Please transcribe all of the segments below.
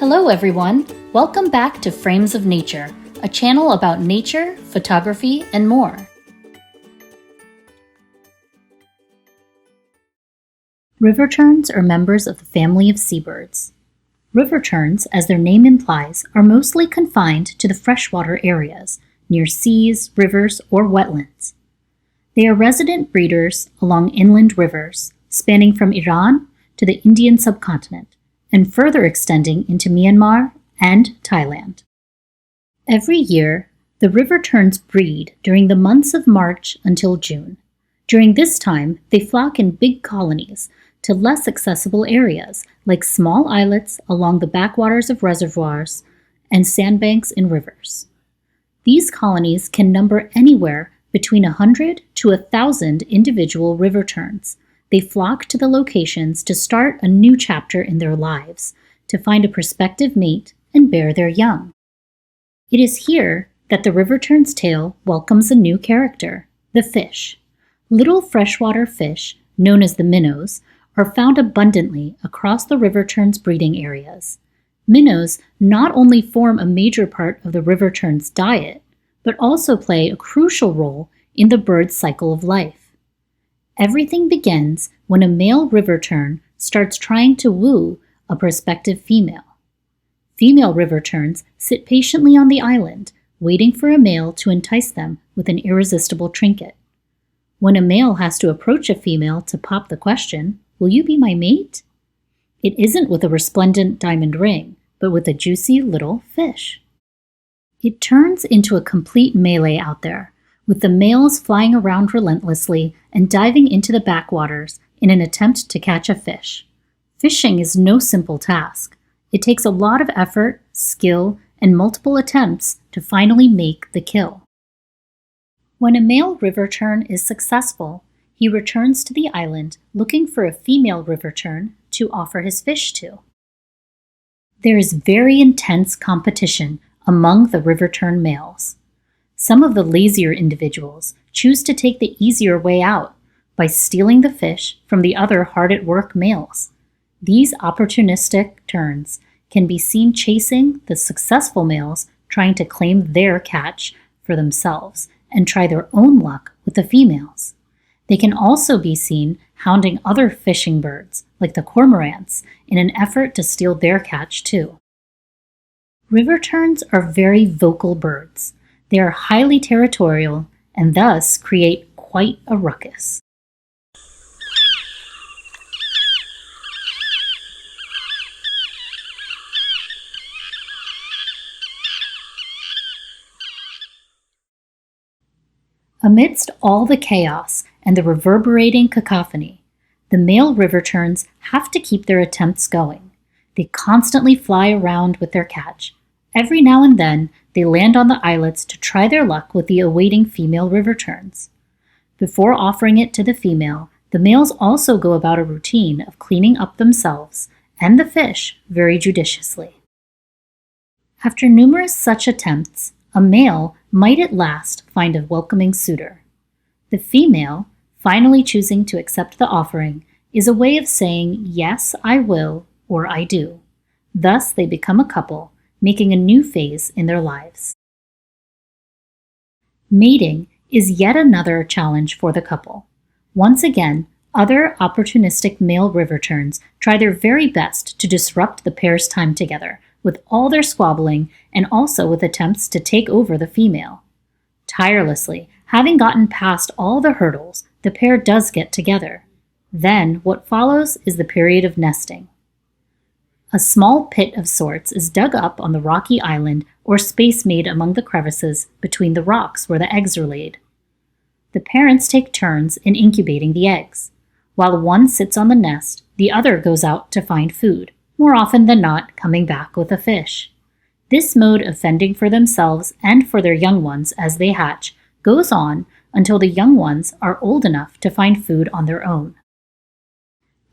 Hello everyone! Welcome back to Frames of Nature, a channel about nature, photography, and more. River-terns are members of the family of seabirds. River-terns, as their name implies, are mostly confined to the freshwater areas, near seas, rivers, or wetlands. They are resident breeders along inland rivers, spanning from Iran to the Indian subcontinent, and further extending into Myanmar and Thailand. Every year, the river-terns breed during the months of March until June. During this time, they flock in big colonies to less accessible areas like small islets along the backwaters of reservoirs and sandbanks in rivers. These colonies can number anywhere between 100 to 1,000 individual river-terns. They flock to the locations to start a new chapter in their lives, to find a prospective mate and bear their young. It is here that the river-tern's tale welcomes a new character, the fish. Little freshwater fish, known as the minnows, are found abundantly across the river-tern's breeding areas. Minnows not only form a major part of the river-tern's diet, but also play a crucial role in the bird's cycle of life. Everything begins when a male river-tern starts trying to woo a prospective female. Female river-terns sit patiently on the island, waiting for a male to entice them with an irresistible trinket. When a male has to approach a female to pop the question, "Will you be my mate?" it isn't with a resplendent diamond ring, but with a juicy little fish. It turns into a complete melee out there, with the males flying around relentlessly and diving into the backwaters in an attempt to catch a fish. Fishing is no simple task. It takes a lot of effort, skill, and multiple attempts to finally make the kill. When a male river-tern is successful, he returns to the island looking for a female river-tern to offer his fish to. There is very intense competition among the river-tern males. Some of the lazier individuals choose to take the easier way out by stealing the fish from the other hard-at-work males. These opportunistic terns can be seen chasing the successful males trying to claim their catch for themselves and try their own luck with the females. They can also be seen hounding other fishing birds, like the cormorants, in an effort to steal their catch too. River-terns are very vocal birds. They are highly territorial and thus create quite a ruckus. Amidst all the chaos and the reverberating cacophony, the male river-terns have to keep their attempts going. They constantly fly around with their catch. Every now and then, they land on the islets to try their luck with the awaiting female river-terns. Before offering it to the female, the males also go about a routine of cleaning up themselves and the fish very judiciously. After numerous such attempts, a male might at last find a welcoming suitor. The female, finally choosing to accept the offering, is a way of saying, "Yes, I will," or "I do." Thus, they become a couple, making a new phase in their lives. Mating is yet another challenge for the couple. Once again, other opportunistic male river-terns try their very best to disrupt the pair's time together, with all their squabbling and also with attempts to take over the female. Tirelessly, having gotten past all the hurdles, the pair does get together. Then, what follows is the period of nesting. A small pit of sorts is dug up on the rocky island or space made among the crevices between the rocks where the eggs are laid. The parents take turns in incubating the eggs. While one sits on the nest, the other goes out to find food, more often than not coming back with a fish. This mode of fending for themselves and for their young ones as they hatch goes on until the young ones are old enough to find food on their own.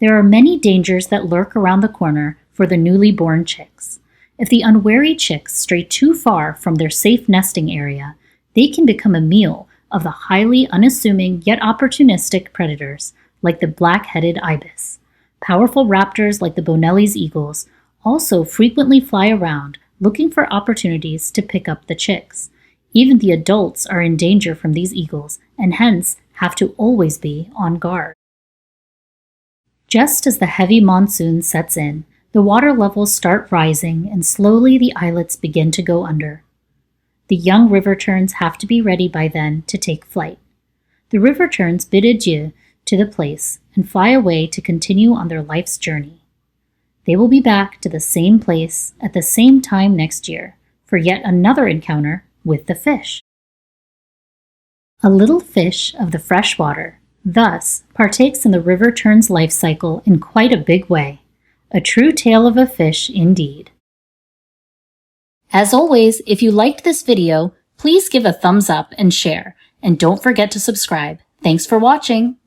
There are many dangers that lurk around the corner for the newly born chicks. If the unwary chicks stray too far from their safe nesting area, they can become a meal of the highly unassuming yet opportunistic predators like the black-headed ibis. Powerful raptors like the Bonelli's eagles also frequently fly around looking for opportunities to pick up the chicks. Even the adults are in danger from these eagles and hence have to always be on guard. Just as the heavy monsoon sets in, the water levels start rising and slowly the islets begin to go under. The young river-terns have to be ready by then to take flight. The river-terns bid adieu to the place and fly away to continue on their life's journey. They will be back to the same place at the same time next year for yet another encounter with the fish. A little fish of the freshwater, thus, partakes in the river-tern's life cycle in quite a big way. A true tale of a fish indeed. As always, if you liked this video, please give a thumbs up and share, and don't forget to subscribe. Thanks for watching!